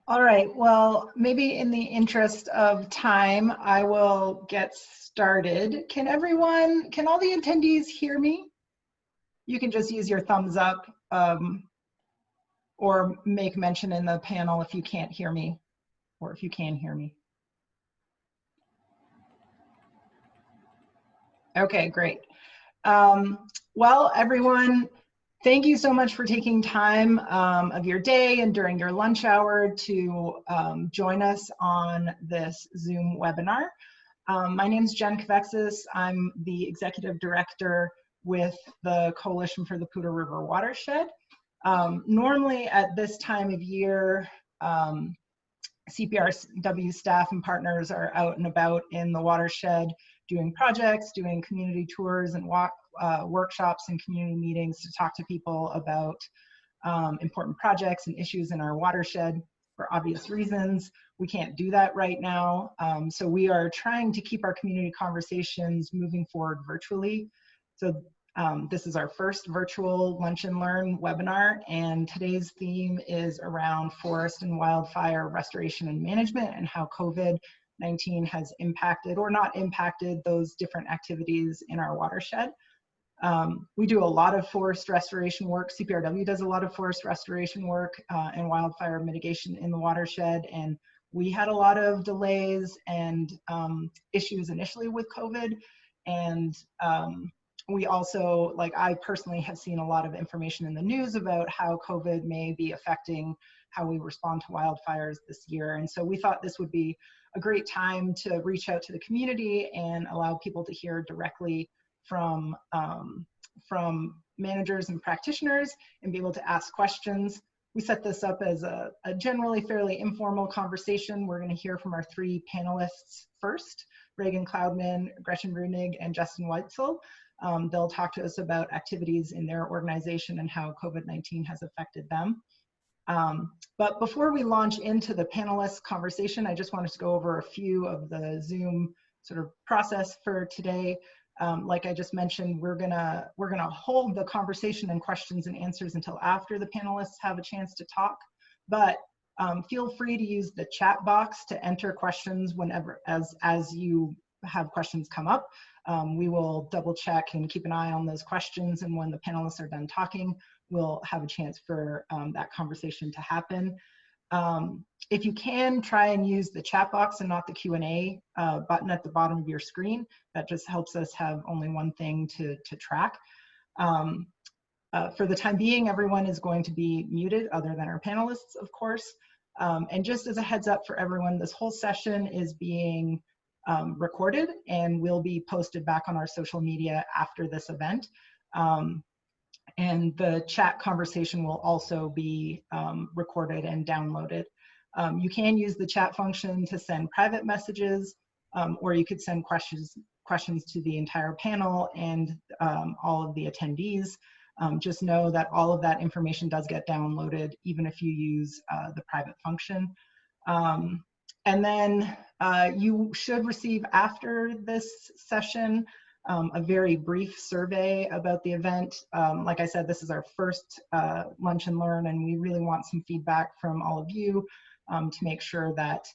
All right, well, maybe in the interest of time, I will get started. Can all the attendees hear me? You can just use your thumbs up or make mention in the panel if you can't hear me, or if you can hear me. Okay, great. Well, everyone, thank you so much for taking time of your day and during your lunch hour to join us on this Zoom webinar. My name is Jen Kavexis. I'm the Executive Director with the Coalition for the Poudre River Watershed. Normally at this time of year, CPRW staff and partners are out and about in the watershed doing projects, doing community tours and workshops and community meetings to talk to people about important projects and issues in our watershed. For obvious reasons, we can't do that right now. So we are trying to keep our community conversations moving forward virtually. So this is our first virtual Lunch and Learn webinar, and today's theme is around forest and wildfire restoration and management and how COVID-19 has impacted or not impacted those different activities in our watershed. We do a lot of forest restoration work. CPRW does a lot of forest restoration work and wildfire mitigation in the watershed, and we had a lot of delays and issues initially with COVID. And we also, like I personally have seen a lot of information in the news about how COVID may be affecting how we respond to wildfires this year. And so we thought this would be a great time to reach out to the community and allow people to hear directly from managers and practitioners and be able to ask questions. We set this up as a generally fairly informal conversation. We're going to hear from our three panelists first, Reagan Cloudman, Gretchen Runig, and Justin Weitzel. They'll talk to us about activities in their organization and how COVID-19 has affected them. But before we launch into the panelist conversation, I just wanted to go over a few of the Zoom sort of process for today. Like I just mentioned, we're gonna hold the conversation and questions and answers until after the panelists have a chance to talk. But feel free to use the chat box to enter questions whenever, as you have questions come up. We will double check and keep an eye on those questions, and when the panelists are done talking, we'll have a chance for that conversation to happen. If you can, try and use the chat box and not the Q&A button at the bottom of your screen. That just helps us have only one thing to track. For the time being, everyone is going to be muted other than our panelists, of course. And just as a heads up for everyone, this whole session is being recorded and will be posted back on our social media after this event. And the chat conversation will also be recorded and downloaded. You can use the chat function to send private messages, or you could send questions to the entire panel and all of the attendees. Just know that all of that information does get downloaded, even if you use the private function. And then you should receive after this session a very brief survey about the event. Like I said, this is our first Lunch and Learn, and we really want some feedback from all of you to make sure that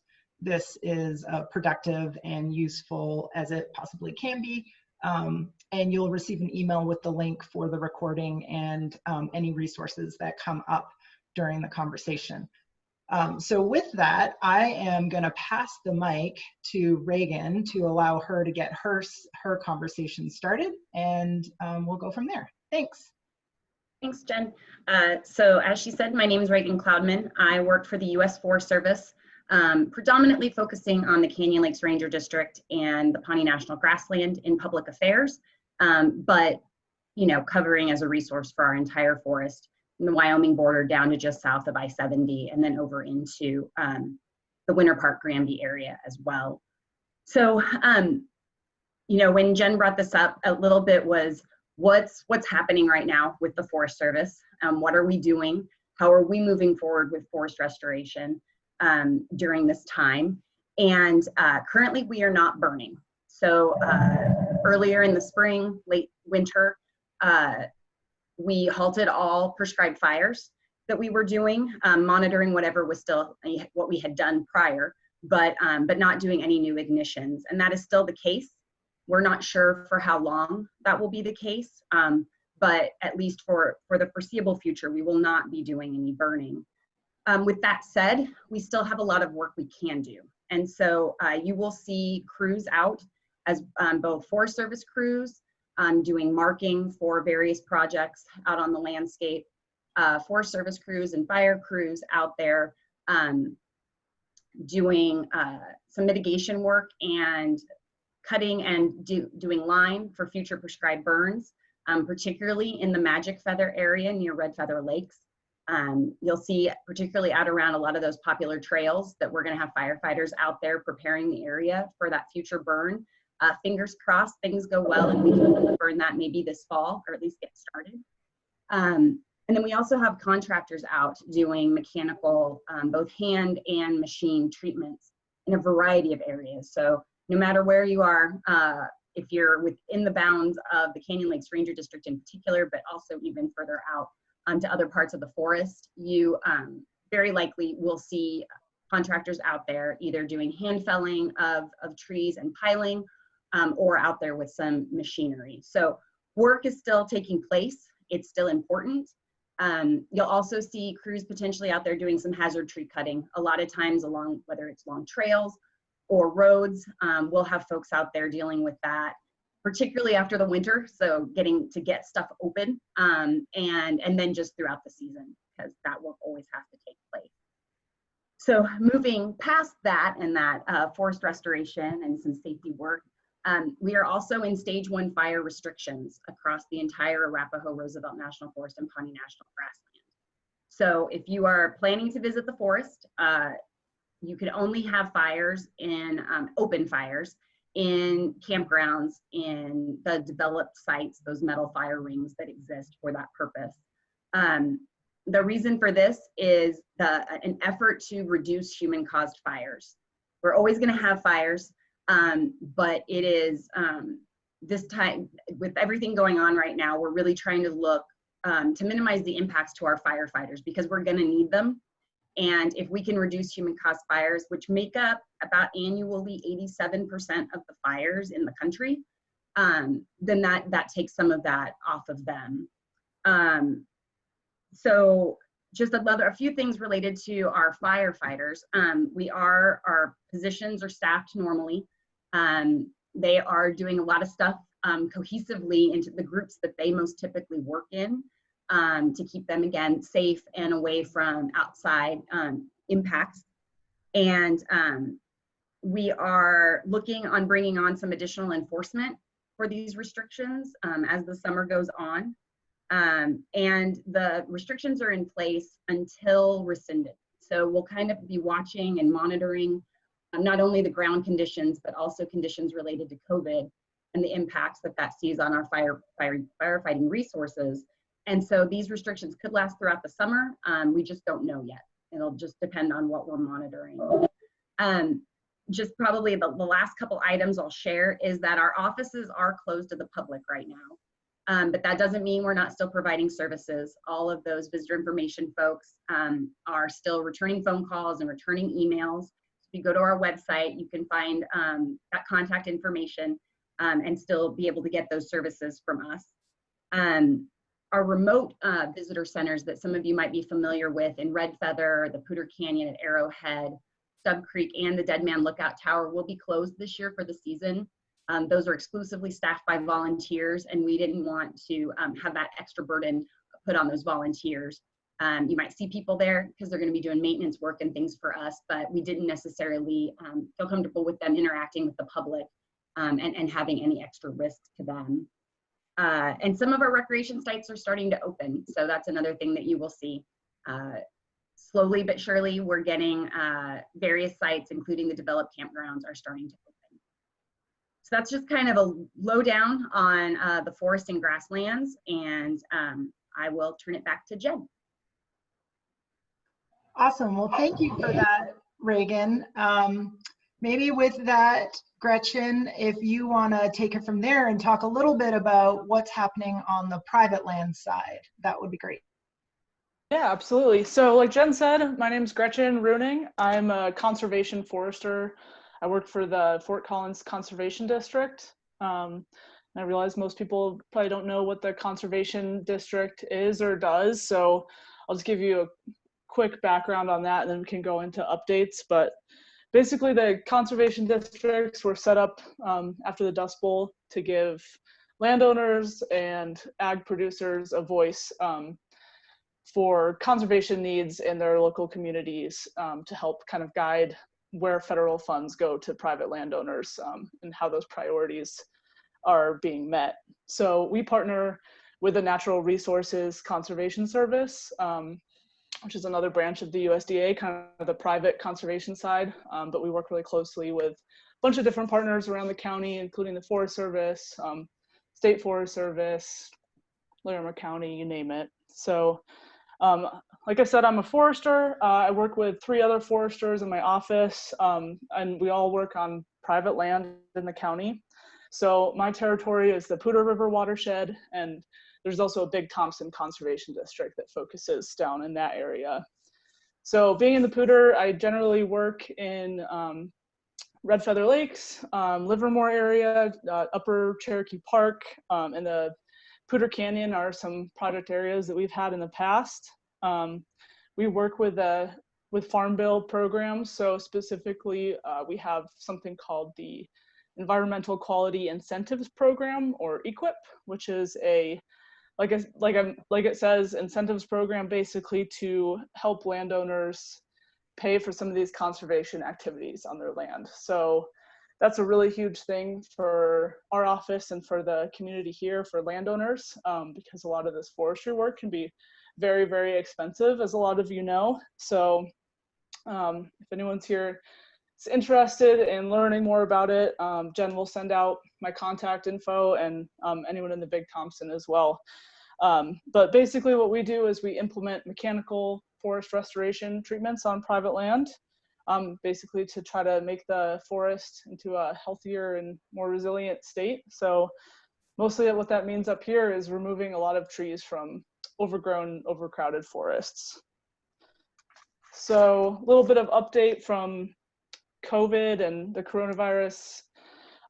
this is productive and useful as it possibly can be. And you'll receive an email with the link for the recording and any resources that come up during the conversation. So with that, I am going to pass the mic to Reagan to allow her to get her conversation started, and we'll go from there. Thanks. Thanks, Jen. So as she said, my name is Reagan Cloudman. I work for the U.S. Forest Service, predominantly focusing on the Canyon Lakes Ranger District and the Pawnee National Grassland in public affairs, but covering as a resource for our entire forest, from the Wyoming border down to just south of I-70, and then over into the Winter Park Granby area as well. So, when Jen brought this up, a little bit was what's happening right now with the Forest Service. What are we doing? How are we moving forward with forest restoration during this time? And currently we are not burning. So earlier in the spring, late winter, we halted all prescribed fires. that we were doing, monitoring whatever was still what we had done prior, but not doing any new ignitions. And that is still the case. We're not sure for how long that will be the case, but at least for the foreseeable future, we will not be doing any burning. With that said, we still have a lot of work we can do. And so you will see crews out as both Forest Service crews doing marking for various projects out on the landscape, Forest Service crews and fire crews out there doing some mitigation work and cutting and doing line for future prescribed burns, particularly in the Magic Feather area near Red Feather Lakes. You'll see, particularly out around a lot of those popular trails, that we're going to have firefighters out there preparing the area for that future burn. Fingers crossed, things go well and we can burn that maybe this fall, or at least get started. And then we also have contractors out doing mechanical, both hand and machine treatments in a variety of areas. So no matter where you are, if you're within the bounds of the Canyon Lakes Ranger District in particular, but also even further out to other parts of the forest, you very likely will see contractors out there either doing hand felling of trees and piling, or out there with some machinery. So work is still taking place. It's still important. You'll also see crews potentially out there doing some hazard tree cutting. A lot of times along, whether it's long trails or roads, we'll have folks out there dealing with that, particularly after the winter. So getting to get stuff open, and then just throughout the season, because that will always have to take place. So moving past that and that forest restoration and some safety work, we are also in stage 1 fire restrictions across the entire Arapahoe Roosevelt National Forest and Pawnee National Grassland. So if you are planning to visit the forest, you can only have fires in open fires in campgrounds in the developed sites, those metal fire rings that exist for that purpose. The reason for this is an effort to reduce human-caused fires. We're always going to have fires, but it is this time, with everything going on right now, we're really trying to look to minimize the impacts to our firefighters, because we're going to need them. And if we can reduce human-caused fires, which make up about annually 87% of the fires in the country, then that takes some of that off of them. So just a few things related to our firefighters. Our positions are staffed normally. They are doing a lot of stuff cohesively into the groups that they most typically work in, to keep them, again, safe and away from outside impacts. And we are looking on bringing on some additional enforcement for these restrictions as the summer goes on. And the restrictions are in place until rescinded. So we'll kind of be watching and monitoring not only the ground conditions, but also conditions related to COVID and the impacts that sees on our firefighting resources. And so these restrictions could last throughout the summer. We just don't know yet. It'll just depend on what we're monitoring. Just probably the last couple items I'll share is that our offices are closed to the public right now. But that doesn't mean we're not still providing services. All of those visitor information folks are still returning phone calls and returning emails. If you go to our website, you can find that contact information and still be able to get those services from us. Our remote visitor centers that some of you might be familiar with in Red Feather, the Poudre Canyon at Arrowhead, Stub Creek, and the Dead Man Lookout Tower will be closed this year for the season. Those are exclusively staffed by volunteers, and we didn't want to have that extra burden put on those volunteers. You might see people there because they're going to be doing maintenance work and things for us, but we didn't necessarily feel comfortable with them interacting with the public and having any extra risk to them. And some of our recreation sites are starting to open, so that's another thing that you will see. Slowly but surely, we're getting various sites, including the developed campgrounds, are starting to open. So that's just kind of a lowdown on the forest and grasslands, and I will turn it back to Jen. Awesome. Well, thank you for that, Reagan. Maybe with that, Gretchen, if you want to take it from there and talk a little bit about what's happening on the private land side, that would be great. Yeah, absolutely. So like Jen said, my name's Gretchen Runing. I'm a conservation forester. I work for the Fort Collins Conservation District. And I realize most people probably don't know what the conservation district is or does. So I'll just give you a quick background on that and then we can go into updates. But basically the conservation districts were set up after the Dust Bowl to give landowners and ag producers a voice for conservation needs in their local communities, to help kind of guide where federal funds go to private landowners, and how those priorities are being met. So we partner with the Natural Resources Conservation Service, which is another branch of the USDA, kind of the private conservation side, but we work really closely with a bunch of different partners around the county, including the Forest Service, State Forest Service, Larimer County, you name it. So like I said, I'm a forester. I work with 3 other foresters in my office, and we all work on private land in the county. So my territory is the Poudre River watershed, and there's also a Big Thompson Conservation District that focuses down in that area. So being in the Poudre, I generally work in Red Feather Lakes, Livermore area, Upper Cherokee Park, and the Poudre Canyon are some project areas that we've had in the past. We work with Farm Bill programs. So specifically, we have something called the Environmental Quality Incentives Program, or EQIP, which is like it says, incentives program basically to help landowners pay for some of these conservation activities on their land. So that's a really huge thing for our office and for the community here, for landowners, because a lot of this forestry work can be very, very expensive, as a lot of you know. So if anyone's here is interested in learning more about it, Jen will send out my contact info, and anyone in the Big Thompson as well. But basically what we do is we implement mechanical forest restoration treatments on private land, basically to try to make the forest into a healthier and more resilient state. So mostly what that means up here is removing a lot of trees from overgrown, overcrowded forests. So a little bit of update from COVID and the coronavirus.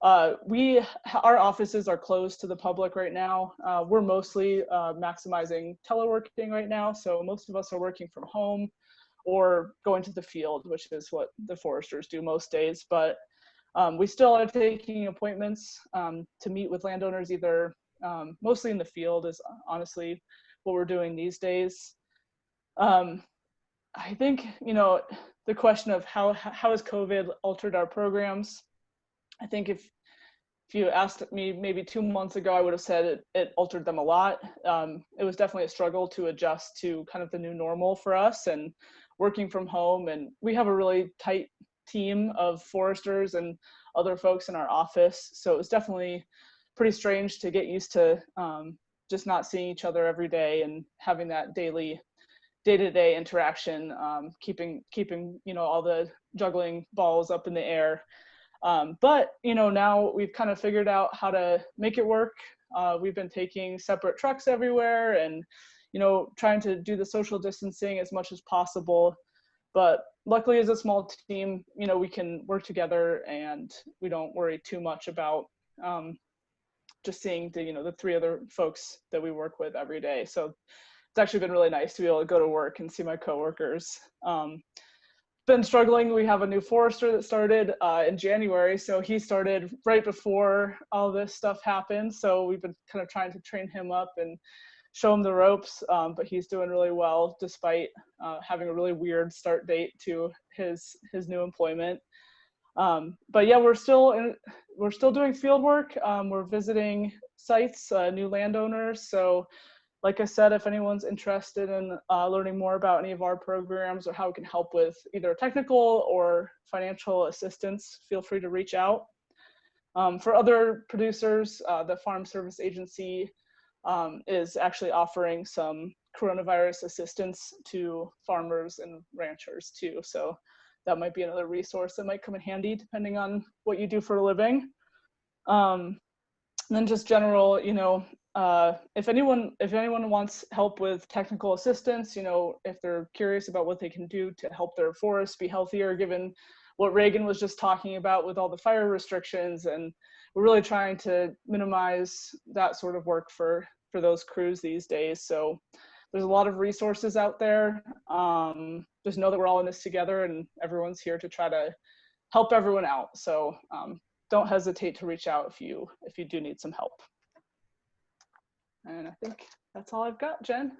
Our offices are closed to the public right now. We're mostly maximizing teleworking right now. So most of us are working from home or going to the field, which is what the foresters do most days. But we still are taking appointments to meet with landowners, either mostly in the field is honestly what we're doing these days. I think, the question of how has COVID altered our programs? I think if you asked me maybe 2 months ago, I would have said it altered them a lot. It was definitely a struggle to adjust to kind of the new normal for us and working from home. And we have a really tight team of foresters and other folks in our office. So it was definitely pretty strange to get used to just not seeing each other every day and having that day-to-day interaction, keeping all the juggling balls up in the air. But now we've kind of figured out how to make it work. We've been taking separate trucks everywhere and trying to do the social distancing as much as possible. But luckily, as a small team, we can work together and we don't worry too much about just seeing the 3 other folks that we work with every day. So it's actually been really nice to be able to go to work and see my coworkers. Been struggling. We have a new forester that started in January. So he started right before all this stuff happened. So we've been kind of trying to train him up and show him the ropes, but he's doing really well despite having a really weird start date to his new employment. But yeah, we're still doing field work. We're visiting sites, new landowners. So like I said, if anyone's interested in learning more about any of our programs or how we can help with either technical or financial assistance, feel free to reach out. For other producers, the Farm Service Agency is actually offering some coronavirus assistance to farmers and ranchers too. So that might be another resource that might come in handy depending on what you do for a living. And then just general, if anyone wants help with technical assistance, you know, if they're curious about what they can do to help their forests be healthier, given what Reagan was just talking about with all the fire restrictions, and we're really trying to minimize that sort of work for those crews these days. So there's a lot of resources out there. Just know that we're all in this together, and everyone's here to try to help everyone out. So don't hesitate to reach out if you do need some help. And I think that's all I've got, Jen.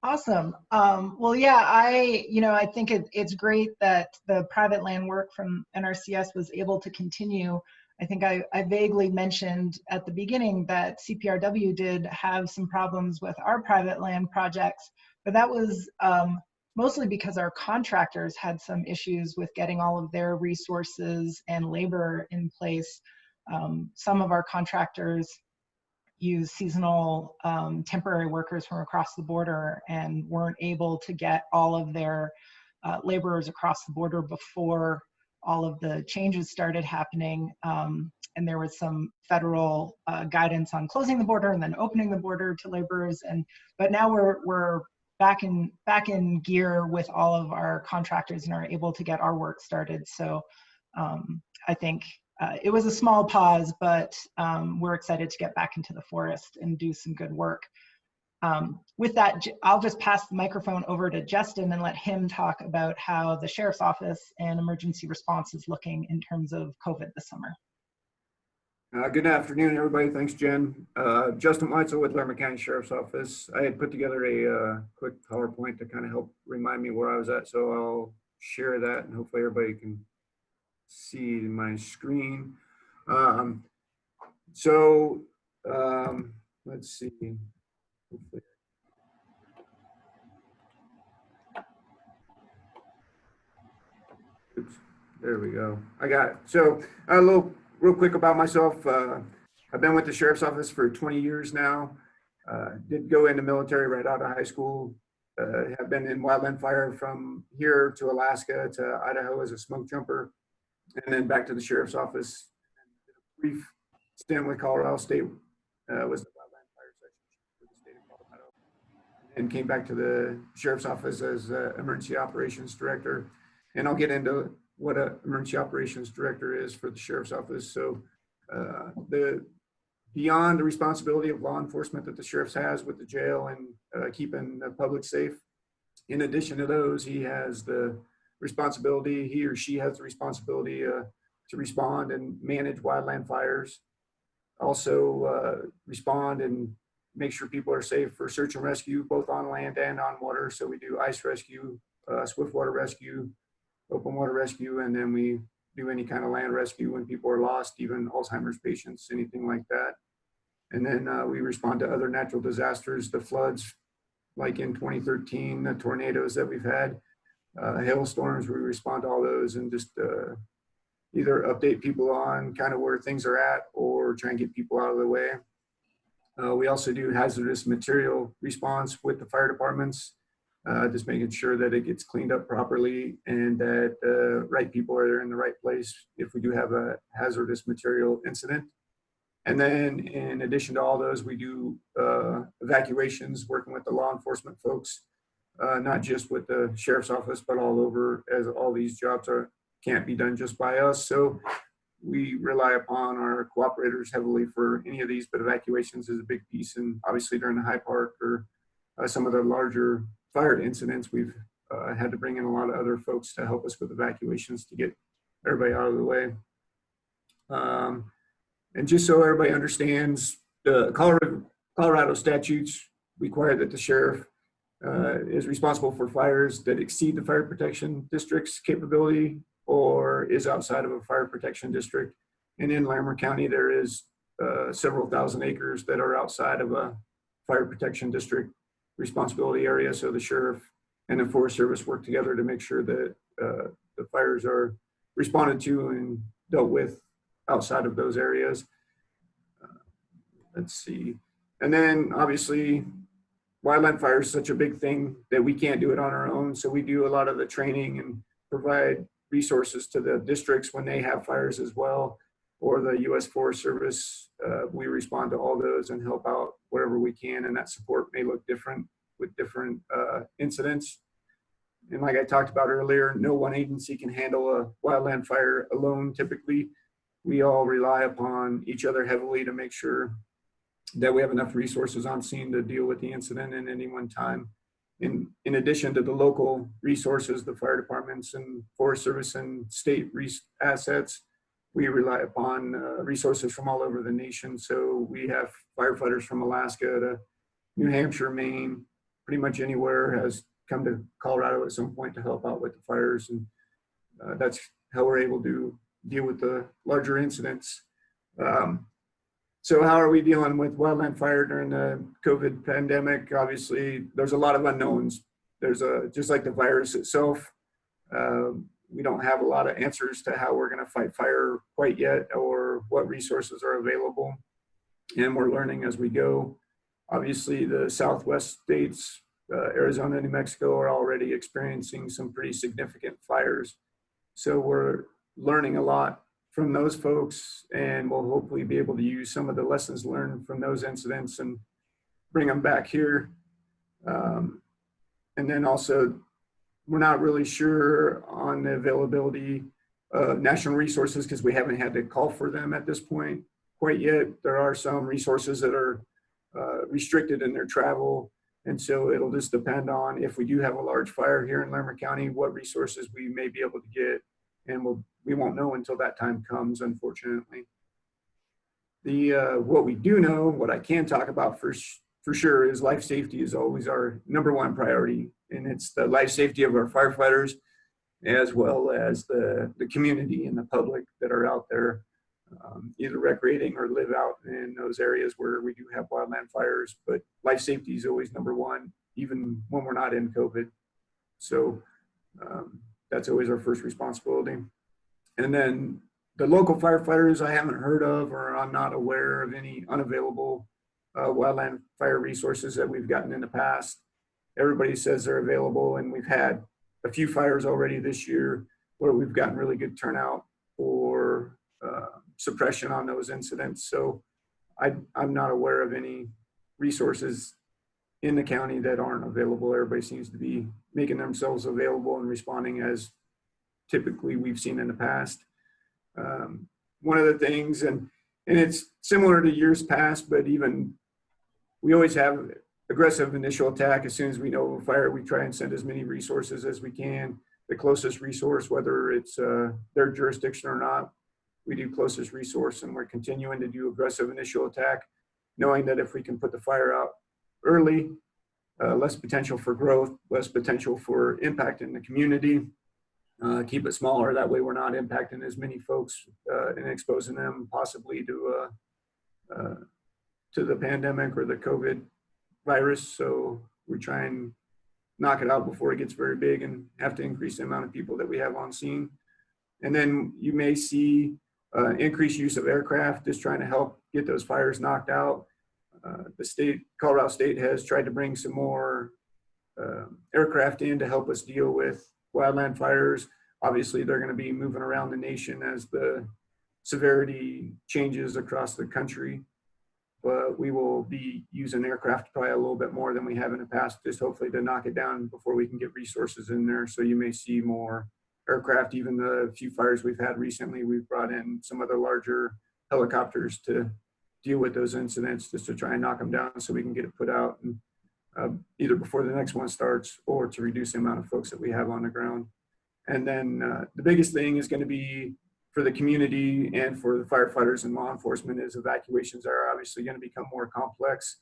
Awesome. Well, yeah, I think it's great that the private land work from NRCS was able to continue. I think I vaguely mentioned at the beginning that CPRW did have some problems with our private land projects, but that was mostly because our contractors had some issues with getting all of their resources and labor in place. Some of our contractors use seasonal temporary workers from across the border and weren't able to get all of their laborers across the border before all of the changes started happening. And there was some federal guidance on closing the border and then opening the border to laborers. But now we're back in gear with all of our contractors and are able to get our work started. So I think it was a small pause, but we're excited to get back into the forest and do some good work. With that, I'll just pass the microphone over to Justin and let him talk about how the Sheriff's Office and emergency response is looking in terms of COVID this summer. Good afternoon, everybody. Thanks, Jen. Justin Weitzel with Larimer County Sheriff's Office. I had put together a quick PowerPoint to kind of help remind me where I was at, so I'll share that and hopefully everybody can see my screen. Let's see. Hopefully. Oops, there we go. I got it. So a little real quick about myself. I've been with the Sheriff's Office for 20 years now. Did go into military right out of high school. Have been in wildland fire from here to Alaska to Idaho as a smoke jumper, and then back to the Sheriff's Office. Did a brief stint with Colorado State, was the wildland fire section for the state of Colorado, and came back to the Sheriff's Office as Emergency Operations Director. And I'll get into what an Emergency Operations Director is for the Sheriff's Office. So beyond the responsibility of law enforcement that the Sheriff has with the jail and keeping the public safe, in addition to those, he has the responsibility, he or she has the responsibility to respond and manage wildland fires. Also respond and make sure people are safe for search and rescue, both on land and on water. So we do ice rescue, swift water rescue, open water rescue, and then we do any kind of land rescue when people are lost, even Alzheimer's patients, anything like that. And then we respond to other natural disasters, the floods, like in 2013, the tornadoes that we've had, hailstorms, we respond to all those and just either update people on kind of where things are at or try and get people out of the way. We also do hazardous material response with the fire departments, just making sure that it gets cleaned up properly and that the right people are in the right place if we do have a hazardous material incident. And then in addition to all those, we do evacuations, working with the law enforcement folks, not just with the Sheriff's Office, but all over, as all these jobs can't be done just by us. So we rely upon our cooperators heavily for any of these, but evacuations is a big piece. And obviously during the High Park or some of the larger fire incidents, we've had to bring in a lot of other folks to help us with evacuations to get everybody out of the way. And just so everybody understands, the Colorado statutes require that the sheriff is responsible for fires that exceed the fire protection district's capability or is outside of a fire protection district. And in Larimer County, there is several thousand acres that are outside of a fire protection district responsibility area. So the sheriff and the Forest Service work together to make sure that the fires are responded to and dealt with outside of those areas. Let's see. And then obviously wildland fire is such a big thing that we can't do it on our own. So we do a lot of the training and provide resources to the districts when they have fires as well. or the U.S. Forest Service. We respond to all those and help out wherever we can, and that support may look different with different incidents. And like I talked about earlier, no one agency can handle a wildland fire alone. Typically, we all rely upon each other heavily to make sure that we have enough resources on scene to deal with the incident in any one time. In addition to the local resources, the fire departments and Forest Service and state assets, we rely upon resources from all over the nation. So we have firefighters from Alaska to New Hampshire, Maine, pretty much anywhere has come to Colorado at some point to help out with the fires. And that's how we're able to deal with the larger incidents. So how are we dealing with wildland fire during the COVID pandemic? Obviously, there's a lot of unknowns. There's just like the virus itself, we don't have a lot of answers to how we're going to fight fire quite yet, or what resources are available. And we're learning as we go. Obviously, the Southwest states, Arizona and New Mexico, are already experiencing some pretty significant fires. So we're learning a lot from those folks, and we'll hopefully be able to use some of the lessons learned from those incidents and bring them back here. And then also, we're not really sure on the availability of national resources because we haven't had to call for them at this point quite yet. There are some resources that are restricted in their travel. And so it'll just depend on if we do have a large fire here in Larimer County, what resources we may be able to get. And we won't know until that time comes, unfortunately. What we do know, what I can talk about for sure, is life safety is always our #1 priority. And it's the life safety of our firefighters, as well as the community and the public that are out there, either recreating or live out in those areas where we do have wildland fires. But life safety is always #1, even when we're not in COVID. So that's always our first responsibility. And then the local firefighters, I haven't heard of, or I'm not aware of any unavailable wildland fire resources that we've gotten in the past. Everybody says they're available, and we've had a few fires already this year where we've gotten really good turnout for suppression on those incidents. So I'm not aware of any resources in the county that aren't available. Everybody seems to be making themselves available and responding as typically we've seen in the past. One of the things, and it's similar to years past, but even we always have aggressive initial attack. As soon as we know of a fire, we try and send as many resources as we can. The closest resource, whether it's their jurisdiction or not, we do closest resource, and we're continuing to do aggressive initial attack, knowing that if we can put the fire out early, less potential for growth, less potential for impact in the community, keep it smaller. That way we're not impacting as many folks and exposing them possibly to the pandemic or the COVID virus. So we try and knock it out before it gets very big and have to increase the amount of people that we have on scene. And then you may see increased use of aircraft, just trying to help get those fires knocked out. Colorado State has tried to bring some more aircraft in to help us deal with wildland fires. Obviously, they're going to be moving around the nation as the severity changes across the country. But we will be using aircraft probably a little bit more than we have in the past, just hopefully to knock it down before we can get resources in there. So you may see more aircraft. Even the few fires we've had recently, we've brought in some other larger helicopters to deal with those incidents, just to try and knock them down so we can get it put out, and either before the next one starts or to reduce the amount of folks that we have on the ground. And then the biggest thing is going to be for the community and for the firefighters and law enforcement is evacuations are obviously going to become more complex,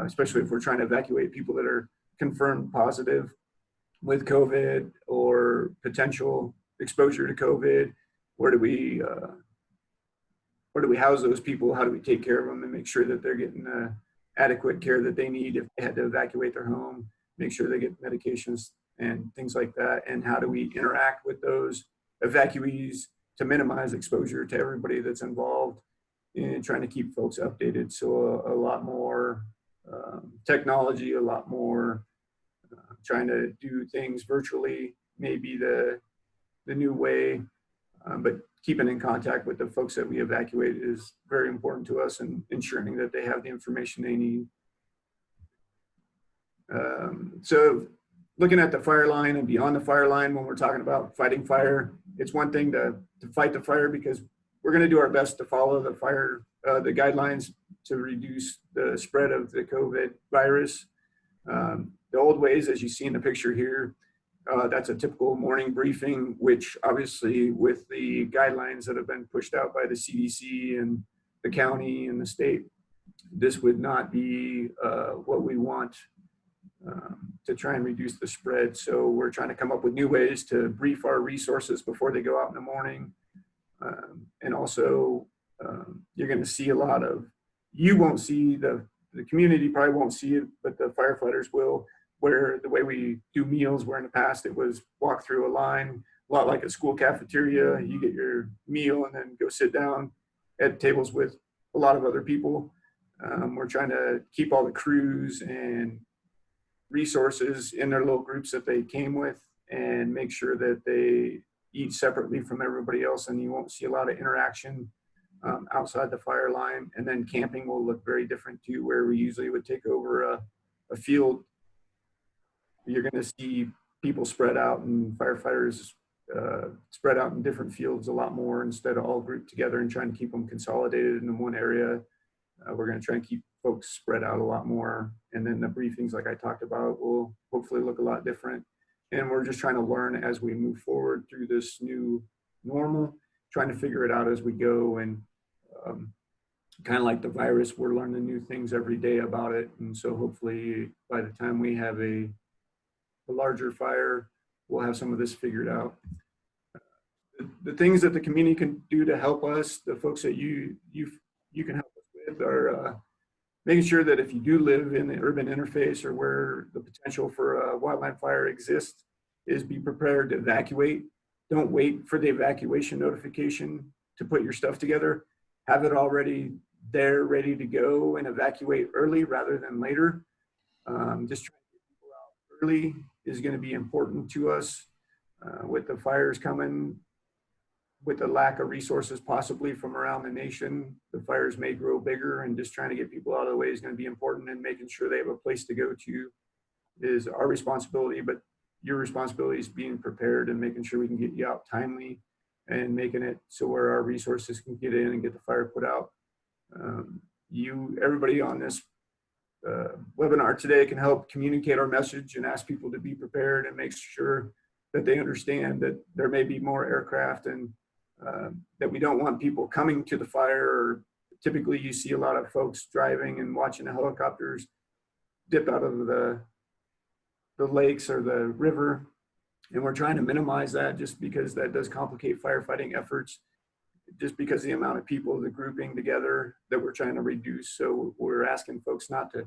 especially if we're trying to evacuate people that are confirmed positive with COVID or potential exposure to COVID. Where do we house those people? How do we take care of them and make sure that they're getting the adequate care that they need if they had to evacuate their home, make sure they get medications and things like that? And how do we interact with those evacuees to minimize exposure to everybody that's involved in trying to keep folks updated? So a lot more technology, a lot more trying to do things virtually, maybe the new way. But keeping in contact with the folks that we evacuated is very important to us, and ensuring that they have the information they need. So looking at the fire line and beyond the fire line, when we're talking about fighting fire, it's one thing to fight the fire, because we're going to do our best to follow the fire, the guidelines to reduce the spread of the COVID virus. The old ways, as you see in the picture here, that's a typical morning briefing, which obviously with the guidelines that have been pushed out by the CDC and the county and the state, this would not be what we want to try and reduce the spread. So we're trying to come up with new ways to brief our resources before they go out in the morning. And also, you're going to see a lot of, you won't see, the community probably won't see it, but the firefighters will, where the way we do meals, where in the past it was walk through a line, a lot like a school cafeteria. You get your meal and then go sit down at tables with a lot of other people. We're trying to keep all the crews and resources in their little groups that they came with, and make sure that they eat separately from everybody else, and you won't see a lot of interaction outside the fire line. And then camping will look very different too, where we usually would take over a field. You're going to see people spread out, and firefighters spread out in different fields a lot more, instead of all grouped together and trying to keep them consolidated in one area. We're going to try and keep folks spread out a lot more. And then the briefings, like I talked about, will hopefully look a lot different. And we're just trying to learn as we move forward through this new normal, trying to figure it out as we go. And kind of like the virus, we're learning new things every day about it. And so hopefully by the time we have a larger fire, we'll have some of this figured out. The things that the community can do to help us, the folks that you can help us with, are making sure that if you do live in the urban interface, or where the potential for a wildland fire exists, is be prepared to evacuate. Don't wait for the evacuation notification to put your stuff together. Have it already there, ready to go, and evacuate early rather than later. Just trying to get people out early is going to be important to us. With the fires coming, with the lack of resources possibly from around the nation, the fires may grow bigger, and just trying to get people out of the way is going to be important, and making sure they have a place to go to is our responsibility. But your responsibility is being prepared and making sure we can get you out timely, and making it so where our resources can get in and get the fire put out. Everybody on this webinar today can help communicate our message and ask people to be prepared, and make sure that they understand that there may be more aircraft, and that we don't want people coming to the fire. Or typically you see a lot of folks driving and watching the helicopters dip out of the lakes or the river. And we're trying to minimize that, just because that does complicate firefighting efforts, just because of the amount of people, the grouping together that we're trying to reduce. So we're asking folks not to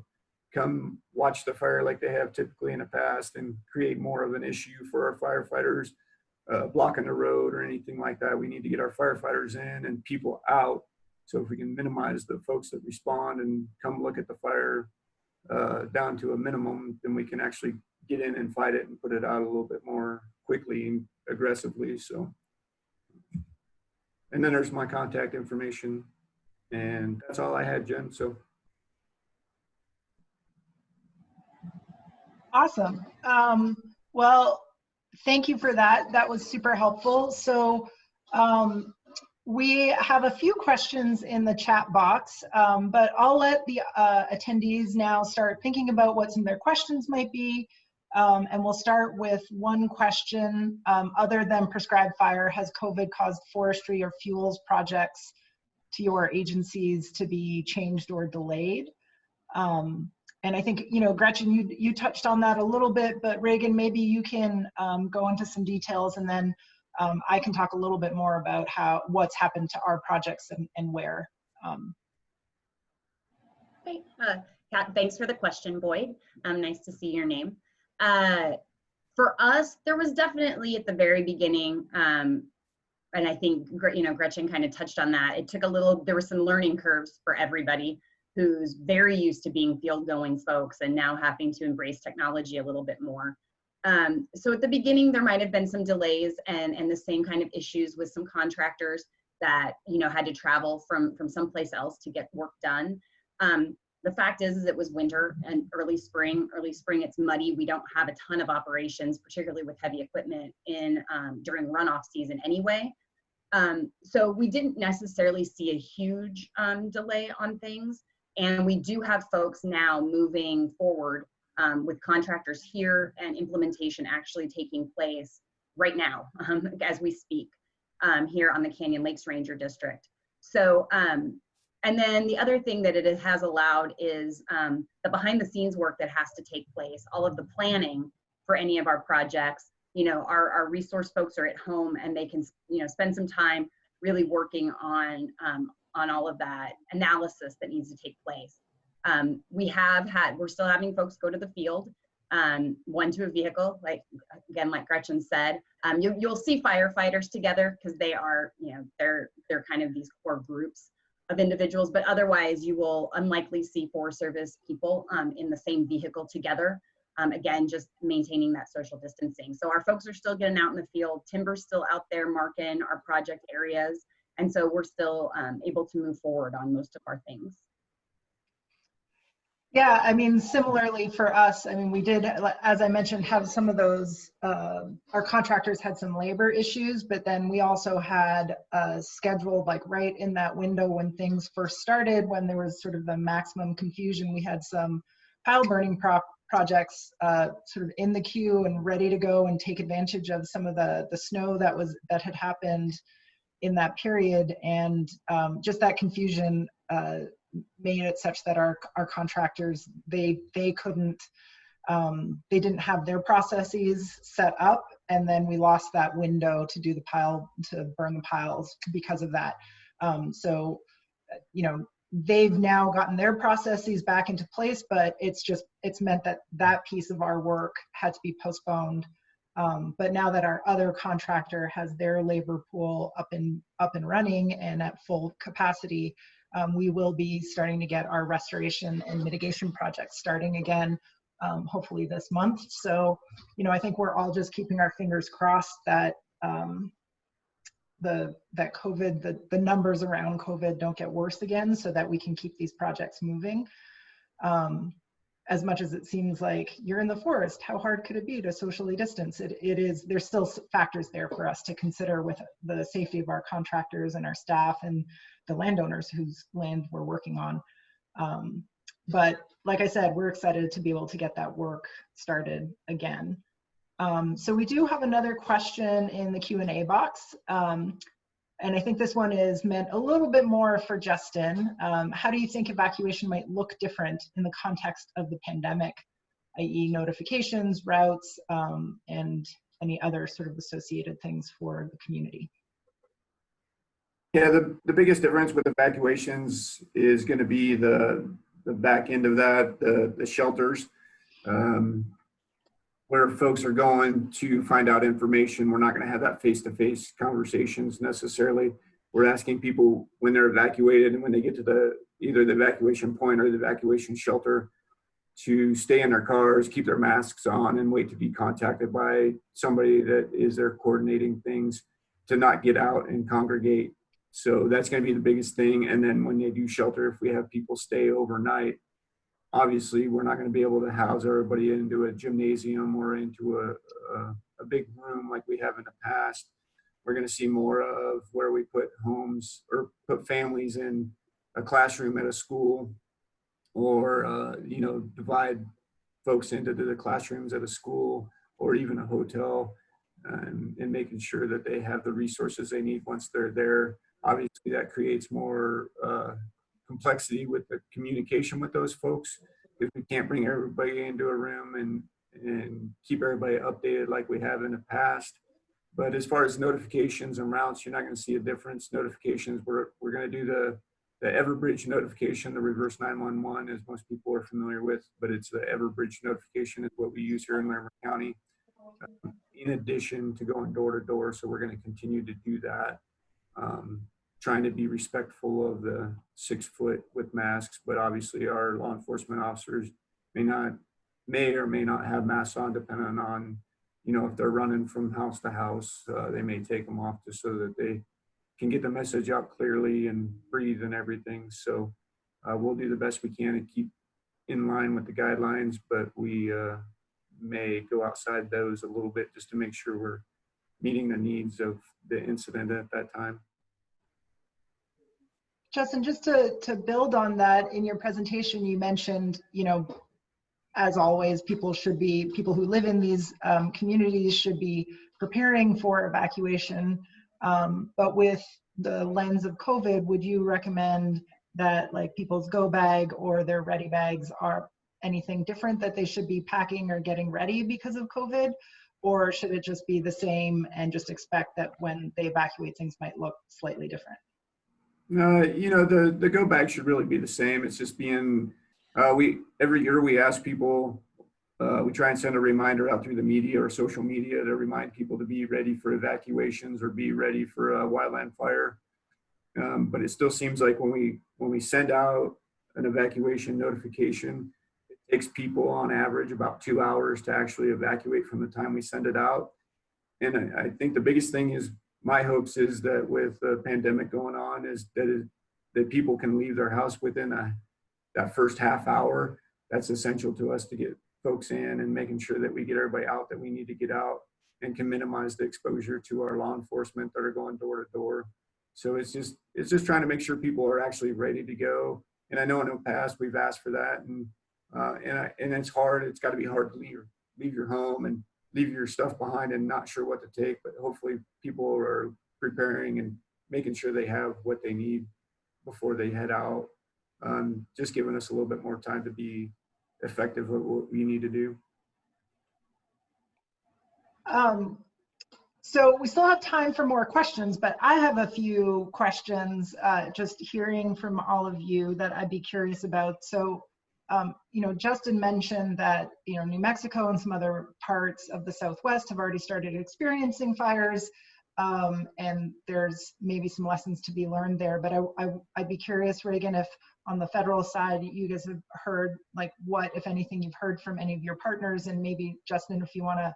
come watch the fire like they have typically in the past, and create more of an issue for our firefighters, blocking the road or anything like that. We need to get our firefighters in and people out. So if we can minimize the folks that respond and come look at the fire down to a minimum, then we can actually get in and fight it and put it out a little bit more quickly and aggressively. So, and then there's my contact information, and that's all I had, Jen. So. Awesome. Well, thank you for that. That was super helpful. So we have a few questions in the chat box, but I'll let the attendees now start thinking about what some of their questions might be. And we'll start with one question. Other than prescribed fire, has COVID caused forestry or fuels projects to your agencies to be changed or delayed? And I think, Gretchen, you touched on that a little bit, but Reagan, maybe you can go into some details, and then I can talk a little bit more about what's happened to our projects and where. Okay. Kat, thanks for the question, Boyd. Nice to see your name. For us, there was definitely at the very beginning, and I think Gretchen kind of touched on that. It took there were some learning curves for everybody who's very used to being field going folks, and now having to embrace technology a little bit more. So at the beginning, there might have been some delays and the same kind of issues with some contractors that, you know, had to travel from someplace else to get work done. The fact is it was winter and early spring. Early spring, it's muddy. We don't have a ton of operations, particularly with heavy equipment in during runoff season anyway. So we didn't necessarily see a huge delay on things. And we do have folks now moving forward with contractors here and implementation actually taking place right now as we speak here on the Canyon Lakes Ranger District. So, and then the other thing that it has allowed is the behind the scenes work that has to take place, all of the planning for any of our projects. You know, our resource folks are at home and they can, you know, spend some time really working on all of that analysis that needs to take place. We're still having folks go to the field, one to a vehicle, like Gretchen said. You'll see firefighters together because they are, you know, they're kind of these core groups of individuals, but otherwise you will unlikely see Forest Service people in the same vehicle together. Again, just maintaining that social distancing. So our folks are still getting out in the field. Timber's still out there marking our project areas. And so we're still able to move forward on most of our things. Yeah, I mean, similarly for us, I mean, we did, as I mentioned, have some of those, our contractors had some labor issues, but then we also had scheduled, like right in that window when things first started, when there was sort of the maximum confusion, we had some pile burning projects sort of in the queue and ready to go and take advantage of some of the snow that had happened in that period. And just that confusion made it such that our contractors, they couldn't, they didn't have their processes set up, and then we lost that window to do the to burn the piles because of that. So, you know, they've now gotten their processes back into place, but it's meant that that piece of our work had to be postponed. But now that our other contractor has their labor pool up and running and at full capacity, we will be starting to get our restoration and mitigation projects starting again, hopefully this month. So, you know, I think we're all just keeping our fingers crossed that that COVID, the numbers around COVID don't get worse again, so that we can keep these projects moving. As much as it seems like you're in the forest, how hard could it be to socially distance? It is, there's still factors there for us to consider with the safety of our contractors and our staff and the landowners whose land we're working on. But like I said, we're excited to be able to get that work started again. So we do have another question in the Q&A box. And I think this one is meant a little bit more for Justin. How do you think evacuation might look different in the context of the pandemic, i.e. notifications, routes, and any other sort of associated things for the community? Yeah, the biggest difference with evacuations is going to be the back end of that, the shelters. Where folks are going to find out information. We're not going to have that face-to-face conversations necessarily. We're asking people when they're evacuated and when they get to either the evacuation point or the evacuation shelter to stay in their cars, keep their masks on, and wait to be contacted by somebody that is there coordinating things, to not get out and congregate. So that's going to be the biggest thing. And then when they do shelter, if we have people stay overnight, obviously, we're not going to be able to house everybody into a gymnasium or into a big room like we have in the past. We're going to see more of where we put homes or put families in a classroom at a school, or you know, divide folks into the classrooms at a school or even a hotel, and making sure that they have the resources they need once they're there. Obviously, that creates more complexity with the communication with those folks, because we can't bring everybody into a room and keep everybody updated like we have in the past. But as far as notifications and routes, you're not going to see a difference. Notifications, we're going to do the Everbridge notification, the reverse 911, as most people are familiar with, but it's the Everbridge notification is what we use here in Larimer County, in addition to going door to door. So we're going to continue to do that. Trying to be respectful of the 6 foot with masks, but obviously our law enforcement officers may or may not have masks on, depending on you know, if they're running from house to house, they may take them off just so that they can get the message out clearly and breathe and everything. So we'll do the best we can to keep in line with the guidelines, but we may go outside those a little bit just to make sure we're meeting the needs of the incident at that time. Justin, just to build on that, in your presentation, you mentioned, you know, as always, people who live in these communities should be preparing for evacuation. But with the lens of COVID, would you recommend that like people's go bag or their ready bags are anything different that they should be packing or getting ready because of COVID? Or should it just be the same and just expect that when they evacuate, things might look slightly different? You know, the go bag should really be the same. It's just being, every year we ask people, we try and send a reminder out through the media or social media to remind people to be ready for evacuations or be ready for a wildland fire. But it still seems like when we send out an evacuation notification, it takes people on average about 2 hours to actually evacuate from the time we send it out. And I think the biggest thing is, my hopes is that with the pandemic going on, is that people can leave their house within that first half hour. That's essential to us to get folks in and making sure that we get everybody out that we need to get out and can minimize the exposure to our law enforcement that are going door to door. So it's just trying to make sure people are actually ready to go. And I know in the past we've asked for that, and it's hard. It's got to be hard to leave your home and leave your stuff behind and not sure what to take. But hopefully people are preparing and making sure they have what they need before they head out. Just giving us a little bit more time to be effective at what we need to do. So we still have time for more questions, but I have a few questions just hearing from all of you that I'd be curious about. So, you know, Justin mentioned that, you know, New Mexico and some other parts of the Southwest have already started experiencing fires, and there's maybe some lessons to be learned there. But I'd be curious, Reagan, if on the federal side, you guys have heard, like, what, if anything, you've heard from any of your partners, and maybe Justin, if you want to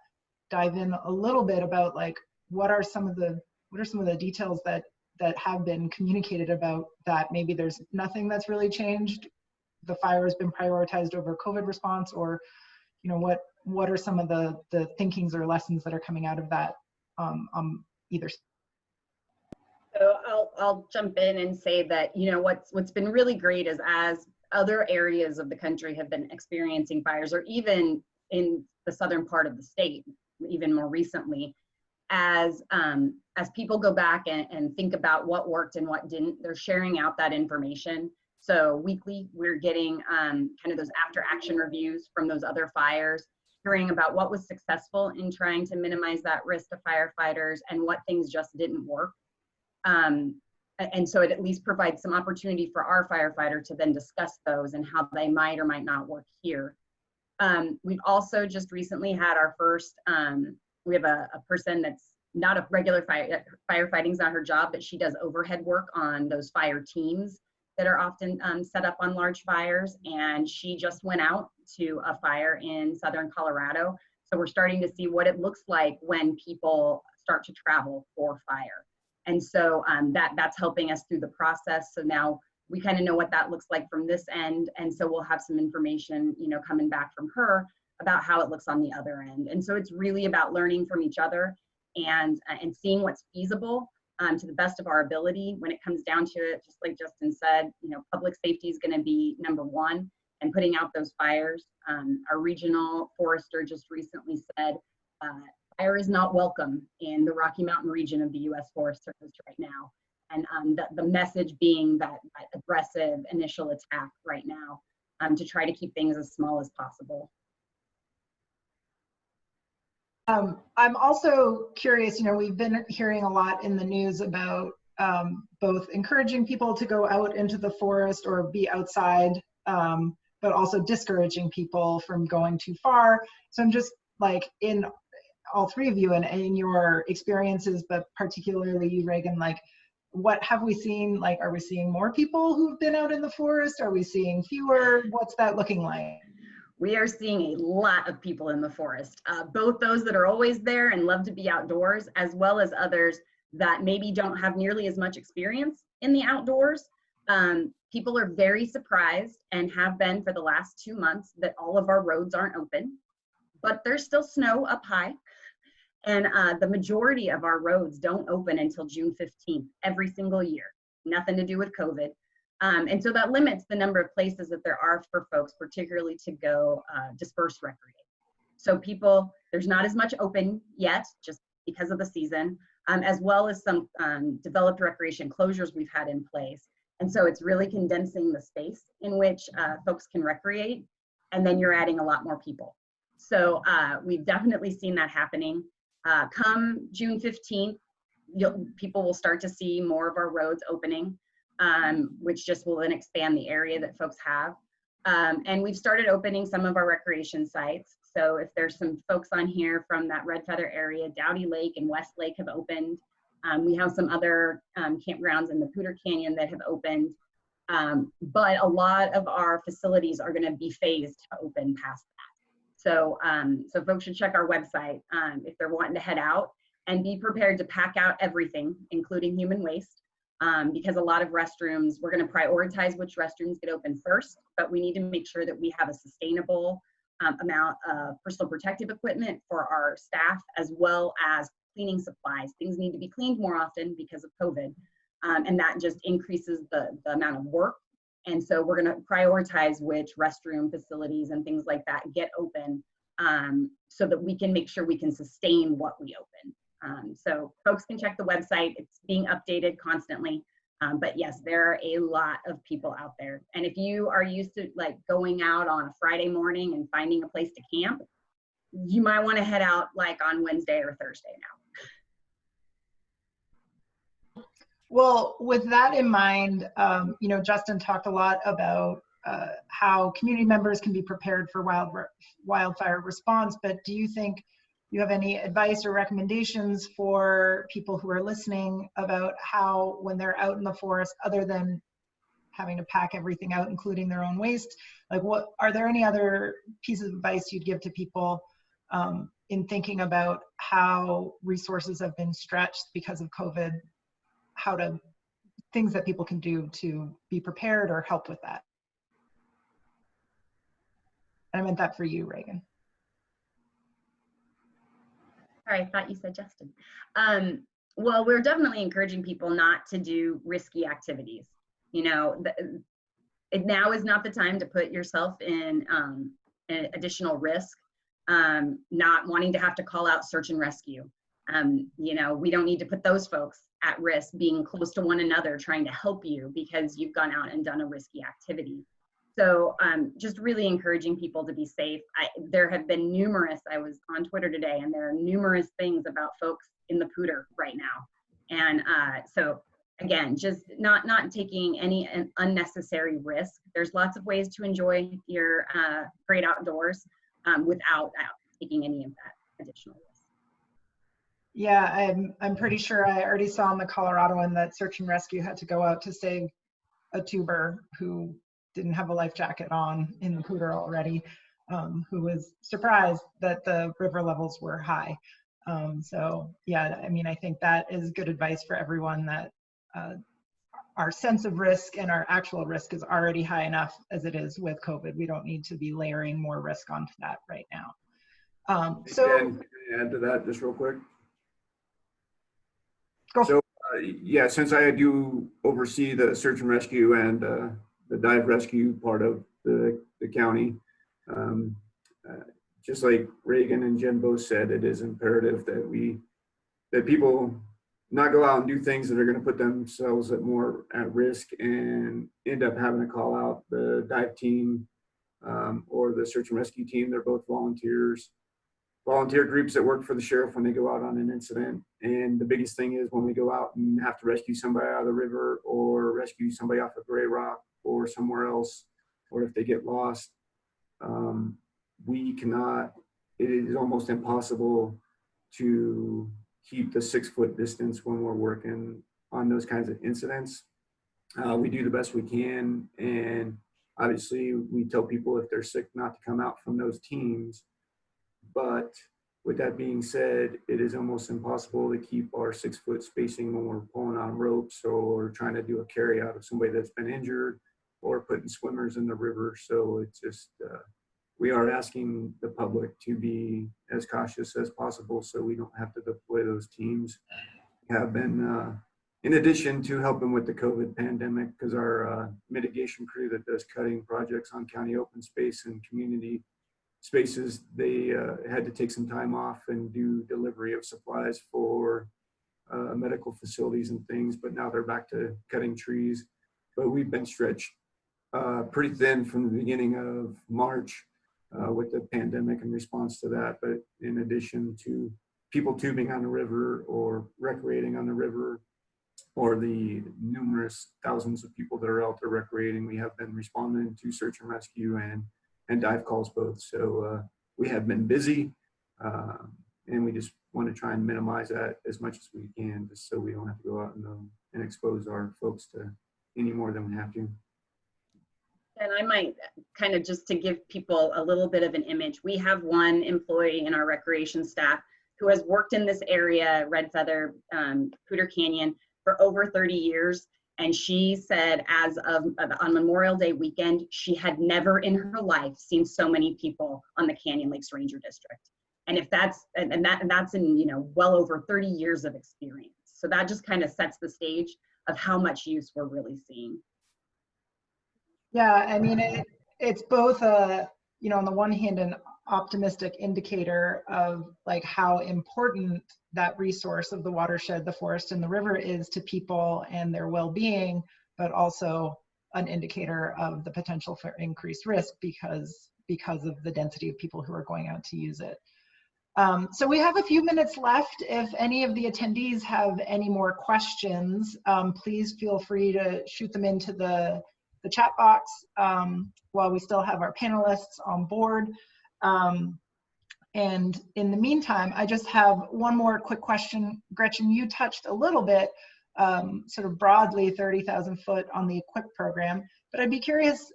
dive in a little bit about, like, what are some of the details that have been communicated about that maybe there's nothing that's really changed, the fire has been prioritized over COVID response, or, you know, what are some of the thinkings or lessons that are coming out of that either? So I'll jump in and say that, you know, what's been really great is, as other areas of the country have been experiencing fires, or even in the southern part of the state, even more recently, as people go back and think about what worked and what didn't, they're sharing out that information. So weekly, we're getting kind of those after action reviews from those other fires, hearing about what was successful in trying to minimize that risk to firefighters and what things just didn't work. And so it at least provides some opportunity for our firefighter to then discuss those and how they might or might not work here. We've also just recently had our first, we have a person that's not a regular firefighting's not her job, but she does overhead work on those fire teams that are often set up on large fires. And she just went out to a fire in southern Colorado. So we're starting to see what it looks like when people start to travel for fire. And so that's helping us through the process. So now we kind of know what that looks like from this end. And so we'll have some information, you know, coming back from her about how it looks on the other end. And so it's really about learning from each other and seeing what's feasible to the best of our ability. When it comes down to it, just like Justin said, you know, public safety is going to be number one, and putting out those fires. Our regional forester just recently said, fire is not welcome in the Rocky Mountain region of the U.S. Forest Service right now. And the message being that aggressive initial attack right now to try to keep things as small as possible. I'm also curious, you know, we've been hearing a lot in the news about both encouraging people to go out into the forest or be outside, but also discouraging people from going too far. So I'm just like, in all three of you and in your experiences, but particularly you, Reagan, like, what have we seen? Like, are we seeing more people who've been out in the forest? Are we seeing fewer? What's that looking like? we are seeing a lot of people in the forest, both those that are always there and love to be outdoors, as well as others that maybe don't have nearly as much experience in the outdoors. People are very surprised, and have been for the last 2 months, that all of our roads aren't open, but there's still snow up high. And the majority of our roads don't open until June 15th every single year. Nothing to do with COVID. And so that limits the number of places that there are for folks, particularly to go disperse recreate. So people, there's not as much open yet, just because of the season, as well as some developed recreation closures we've had in place. And so it's really condensing the space in which folks can recreate, and then you're adding a lot more people. So we've definitely seen that happening. Come June 15th, people will start to see more of our roads opening, which just will then expand the area that folks have. And we've started opening some of our recreation sites. So if there's some folks on here from that Red Feather area, Dowdy Lake and West Lake have opened. We have some other campgrounds in the Pooter Canyon that have opened. But a lot of our facilities are going to be phased to open past that. So, so folks should check our website if they're wanting to head out, and be prepared to pack out everything, including human waste, because a lot of restrooms, we're going to prioritize which restrooms get open first, but we need to make sure that we have a sustainable amount of personal protective equipment for our staff, as well as cleaning supplies. Things need to be cleaned more often because of COVID, and that just increases the amount of work. And so we're going to prioritize which restroom facilities and things like that get open, so that we can make sure we can sustain what we open. So folks can check the website. It's being updated constantly. But yes, there are a lot of people out there. And if you are used to like going out on a Friday morning and finding a place to camp, you might want to head out like on Wednesday or Thursday now. Well, with that in mind, you know, Justin talked a lot about how community members can be prepared for wildfire response, but do you think you have any advice or recommendations for people who are listening about how, when they're out in the forest, other than having to pack everything out, including their own waste, like what, are there any other pieces of advice you'd give to people in thinking about how resources have been stretched because of COVID, things that people can do to be prepared or help with that? I meant that for you, Reagan. Sorry, I thought you said Justin. Well, we're definitely encouraging people not to do risky activities. You know, now is not the time to put yourself in an additional risk, not wanting to have to call out search and rescue. You know, we don't need to put those folks at risk being close to one another trying to help you because you've gone out and done a risky activity. So just really encouraging people to be safe. There have been numerous, I was on Twitter today, and there are numerous things about folks in the Pooter right now. And so again, just not taking any unnecessary risk. There's lots of ways to enjoy your great outdoors without taking any of that additional risk. Yeah, I'm pretty sure I already saw in the Coloradoan that search and rescue had to go out to save a tuber who didn't have a life jacket on in the Pooter already, who was surprised that the river levels were high. So yeah, I mean, I think that is good advice for everyone, that our sense of risk and our actual risk is already high enough as it is with COVID. We don't need to be layering more risk onto that right now. So add to that just real quick. Go. So yeah, since I do oversee the search and rescue and the dive rescue part of the county, just like Reagan and Jen both said, it is imperative that people not go out and do things that are going to put themselves at risk and end up having to call out the dive team or the search and rescue team. They're both volunteer groups that work for the sheriff when they go out on an incident. And the biggest thing is when we go out and have to rescue somebody out of the river or rescue somebody off of Gray Rock or somewhere else, or if they get lost, it is almost impossible to keep the 6-foot distance when we're working on those kinds of incidents. We do the best we can, and Obviously, we tell people if they're sick not to come out from those teams. But with that being said, it is almost impossible to keep our 6-foot spacing when we're pulling on ropes or trying to do a carry out of somebody that's been injured or putting swimmers in the river. So it's just, we are asking the public to be as cautious as possible so we don't have to deploy those teams. We have been, in addition to helping with the COVID pandemic, because our mitigation crew that does cutting projects on county open space and community spaces, they had to take some time off and do delivery of supplies for medical facilities and things, but now they're back to cutting trees. But we've been stretched pretty thin from the beginning of March with the pandemic in response to that. But in addition to people tubing on the river or recreating on the river, or the numerous thousands of people that are out there recreating, we have been responding to search and rescue and dive calls both. So we have been busy, and we just want to try and minimize that as much as we can, just so we don't have to go out and expose our folks to any more than we have to. And I might kind of, just to give people a little bit of an image, we have one employee in our recreation staff who has worked in this area, Red Feather, Pooter Canyon, for over 30 years. And she said as of on Memorial Day weekend, she had never in her life seen so many people on the Canyon Lakes Ranger District. And if that's, and that's in, you know, well over 30 years of experience. So that just kind of sets the stage of how much use we're really seeing. Yeah, I mean, it's both a, you know, on the one hand, an optimistic indicator of like how important that resource of the watershed, the forest and the river is to people and their well-being, but also an indicator of the potential for increased risk because of the density of people who are going out to use it. So we have a few minutes left. If any of the attendees have any more questions, please feel free to shoot them into the chat box while we still have our panelists on board. And in the meantime, I just have one more quick question. Gretchen, you touched a little bit, sort of broadly, 30,000 foot on the EQIP program, but I'd be curious,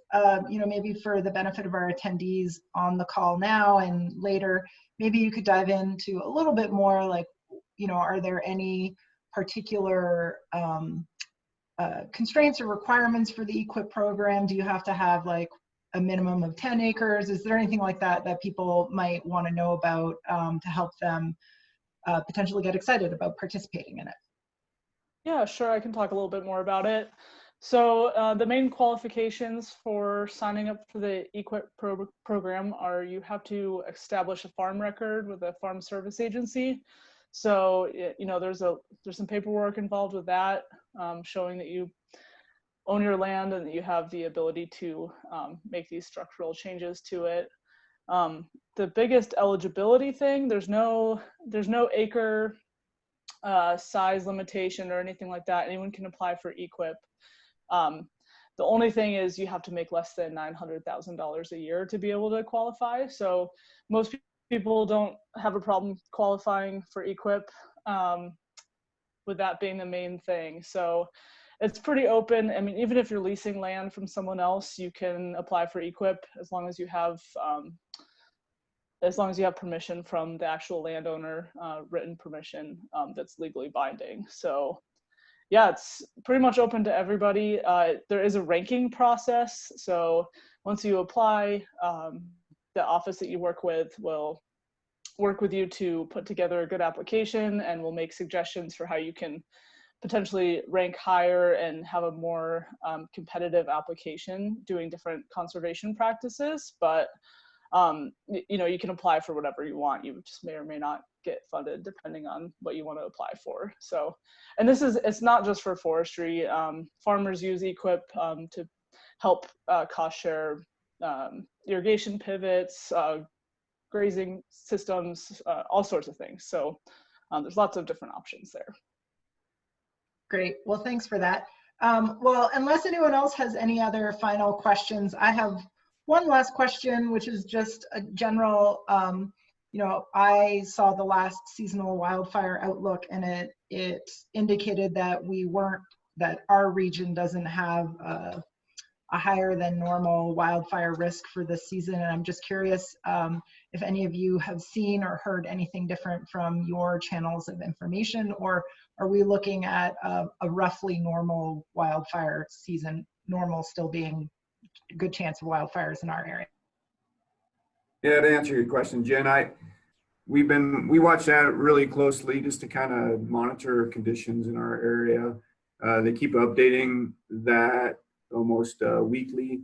you know, maybe for the benefit of our attendees on the call now and later, maybe you could dive into a little bit more, like, you know, are there any particular constraints or requirements for the EQIP program? Do you have to have like a minimum of 10 acres? Is there anything like that that people might want to know about to help them potentially get excited about participating in it? Yeah, sure. I can talk a little bit more about it. So the main qualifications for signing up for the EQIP program are you have to establish a farm record with a farm service agency. So, you know, there's some paperwork involved with that, showing that you own your land and that you have the ability to make these structural changes to it. The biggest eligibility thing, there's no acre size limitation or anything like that. Anyone can apply for EQIP. The only thing is you have to make less than $900,000 a year to be able to qualify. So most people don't have a problem qualifying for EQIP, with that being the main thing. So it's pretty open. I mean, even if you're leasing land from someone else, you can apply for EQIP as long as you have permission from the actual landowner, written permission that's legally binding. So yeah, it's pretty much open to everybody. There is a ranking process. So once you apply, the office that you work with will work with you to put together a good application and will make suggestions for how you can potentially rank higher and have a more competitive application doing different conservation practices. But you know, you can apply for whatever you want. You just may or may not get funded depending on what you want to apply for. So, and it's not just for forestry. Farmers use EQIP to help cost share irrigation pivots, grazing systems, all sorts of things. So there's lots of different options there. Great. Well, thanks for that. Well, unless anyone else has any other final questions, I have one last question, which is just a general, you know, I saw the last seasonal wildfire outlook and it indicated that that our region doesn't have a higher than normal wildfire risk for this season. And I'm just curious if any of you have seen or heard anything different from your channels of information, or are we looking at a roughly normal wildfire season, normal still being a good chance of wildfires in our area? Yeah, to answer your question, Jen, we watch that really closely just to kind of monitor conditions in our area. They keep updating that almost weekly,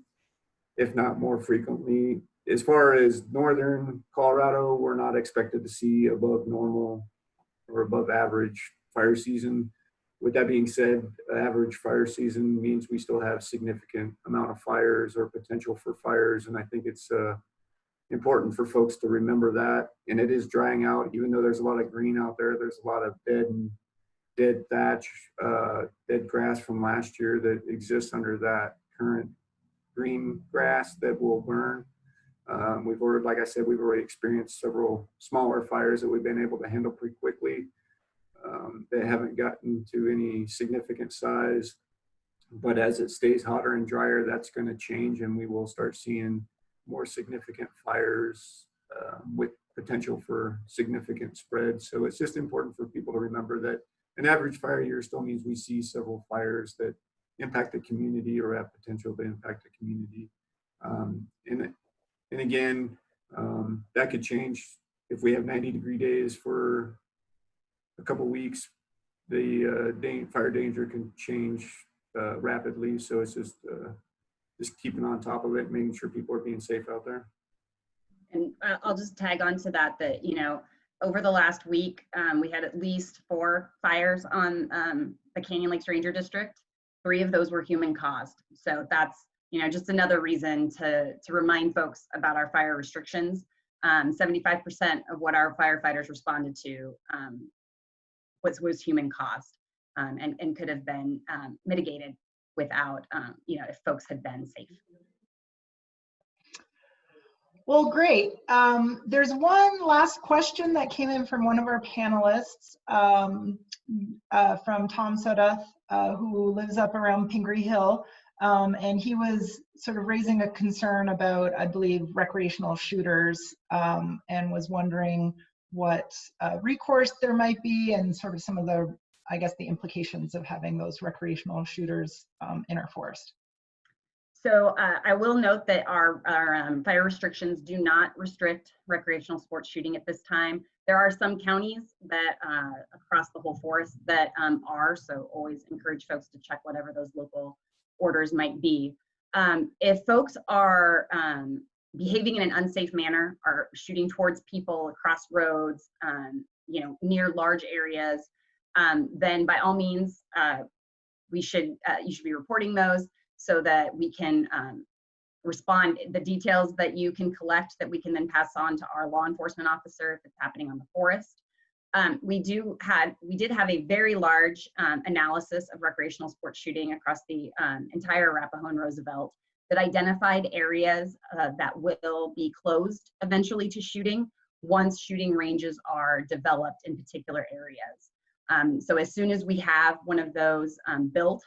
if not more frequently. As far as northern Colorado, we're not expected to see above normal or above average fire season. With that being said, average fire season means we still have significant amount of fires or potential for fires, and I think it's important for folks to remember that. And it is drying out, even though there's a lot of green out there. There's a lot of dead thatch, dead grass from last year that exists under that current green grass that will burn. Like I said, we've already experienced several smaller fires that we've been able to handle pretty quickly. They haven't gotten to any significant size, but as it stays hotter and drier, that's going to change, and we will start seeing more significant fires with potential for significant spread. So it's just important for people to remember that an average fire year still means we see several fires that impact the community or have potential to impact the community. And again, that could change if we have 90-degree days for a couple weeks. The fire danger can change rapidly. So it's just keeping on top of it, making sure people are being safe out there. And I'll just tag on to that, you know, over the last week, we had at least 4 fires on the Canyon Lakes Ranger District. 3 of those were human caused. So that's, you know, just another reason to remind folks about our fire restrictions. 75% of what our firefighters responded to was human caused and could have been mitigated without, you know, if folks had been safe. Well, great. There's one last question that came in from one of our panelists, from Tom Sodath, who lives up around Pingree Hill. And he was sort of raising a concern about, I believe, recreational shooters, and was wondering what recourse there might be and sort of some of the, I guess, the implications of having those recreational shooters in our forest. So I will note that our fire restrictions do not restrict recreational sports shooting at this time. There are some counties that across the whole forest that are, so always encourage folks to check whatever those local orders might be. If folks are behaving in an unsafe manner, are shooting towards people across roads, you know, near large areas, then by all means, you should be reporting those, so that we can respond. The details that you can collect that we can then pass on to our law enforcement officer if it's happening on the forest. We did have a very large analysis of recreational sports shooting across the entire Arapahoe and Roosevelt that identified areas that will be closed eventually to shooting once shooting ranges are developed in particular areas. So as soon as we have one of those built,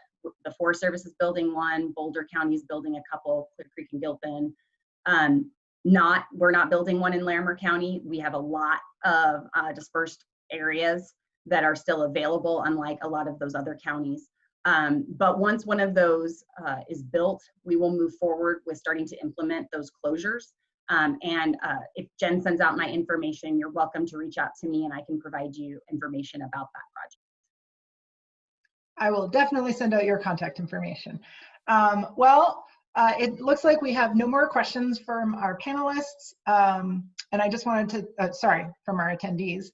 the Forest Service is building one, Boulder County is building a couple, Clear Creek and Gilpin. We're not building one in Larimer County. We have a lot of dispersed areas that are still available, unlike a lot of those other counties. But once one of those is built, we will move forward with starting to implement those closures. And if Jen sends out my information, you're welcome to reach out to me and I can provide you information about that project. I will definitely send out your contact information. It looks like we have no more questions from our panelists. And I just wanted to, sorry, from our attendees.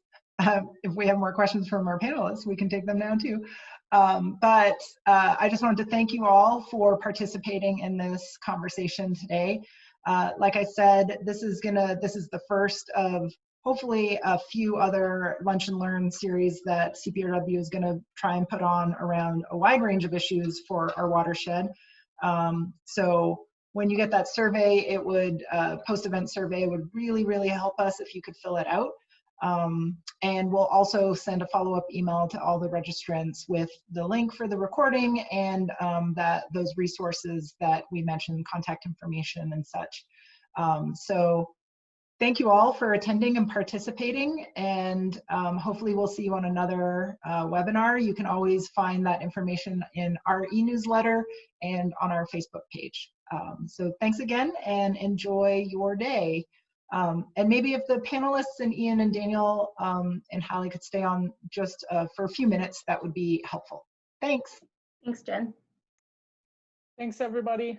If we have more questions from our panelists, we can take them now too. I just wanted to thank you all for participating in this conversation today. Like I said, this is the first of hopefully a few other Lunch and Learn series that CPRW is going to try and put on around a wide range of issues for our watershed. So when you get that survey, it would, post-event survey would really, really help us if you could fill it out. And we'll also send a follow-up email to all the registrants with the link for the recording and those resources that we mentioned, contact information and such. So thank you all for attending and participating, and hopefully we'll see you on another webinar. You can always find that information in our e-newsletter and on our Facebook page. So thanks again and enjoy your day. And maybe if the panelists and Ian and Daniel and Hallie could stay on just for a few minutes, that would be helpful. Thanks. Thanks, Jen. Thanks, everybody.